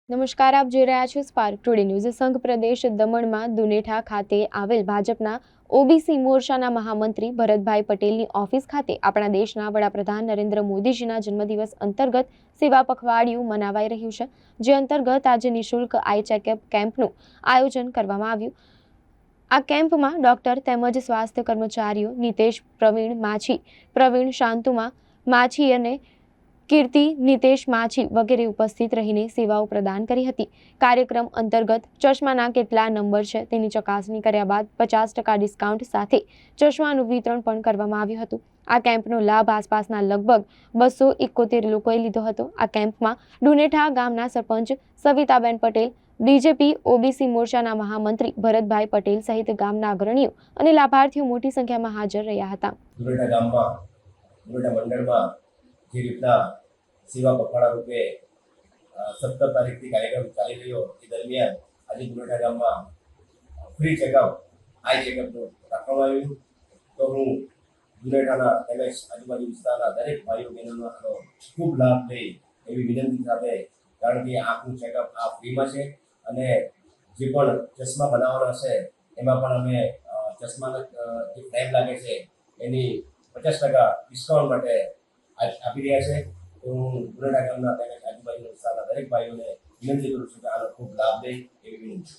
નમસ્કાર, આપ જોઈ રહ્યા છો સ્પાર્ક ટુડે ન્યૂઝ। સંઘ પ્રદેશ દમણમાં દુનેઠા ખાતે આવેલ ભાજપના ઓબીસી મોરચાના મહામંત્રી ભરતભાઈ પટેલની ઓફિસ ખાતે આપણા દેશના વડાપ્રધાન નરેન્દ્ર મોદીજીના જન્મદિવસ અંતર્ગત સેવા પખવાડિયું મનાવાઈ રહ્યું છે, જે અંતર્ગત આજે નિઃશુલ્ક આઈ ચેકઅપ કેમ્પનું આયોજન કરવામાં આવ્યું। આ કેમ્પમાં ડોક્ટર તેમજ સ્વાસ્થ્ય કર્મચારીઓ નિતેશ પ્રવીણ માછી, પ્રવીણ શાંતુમા માછી અને કીર્તિ નિતેશ માછી વગેરે ઉપસ્થિત રહીને સેવાઓ પ્રદાન કરી હતી। કાર્યક્રમ અંતર્ગત ચશ્માના કેટલા નંબર છે તેની ચકાસણી કર્યા બાદ 50% ડિસ્કાઉન્ટ સાથે ચશ્માનું વિતરણ પણ કરવામાં આવ્યું હતું। આ કેમ્પનો લાભ આસપાસના લગભગ 271 લોકોએ લીધો હતો। આ કેમ્પમાં ડુનેઠા ગામના સરપંચ સવિતાબેન પટેલ, બીજેપી ઓબીસી મોરચાના મહામંત્રી ભરતભાઈ પટેલ સહિત ગામના અગ્રણીઓ અને લાભાર્થીઓ મોટી સંખ્યામાં હાજર રહ્યા હતા। ડુનેઠા ગામમાં ડુનેઠા મંડળમાં જે રીતના સેવા પખવાડા રૂપે 17 તારીખથી કાર્યક્રમ ચાલી રહ્યો એ દરમિયાન આજે ડુનેઠા ગામમાં ફ્રી ચેકઅપ આઈ ચેકઅપનું રાખવામાં આવ્યું। તો હું ડુનેઠાના તેમજ આજુબાજુ વિસ્તારના દરેક ભાઈઓ બહેનોનો ખૂબ લાભ લઈ એવી વિનંતી સાથે, કારણ કે આંખનું ચેકઅપ આ ફ્રીમાં છે અને જે પણ ચશ્મા બનાવવાના હશે એમાં પણ અમે ચશ્માના જે ફ્રેમ લાગે છે એની 50% ડિસ્કાઉન્ટ માટે આપી રહ્યા છે। તો હું ડુનેઠા ગામના તેમજ આજુબાજુના વિસ્તારના દરેક ભાઈઓને વિનંતી કરું છું કે આનો ખૂબ લાભ લે એવી વિનંતી।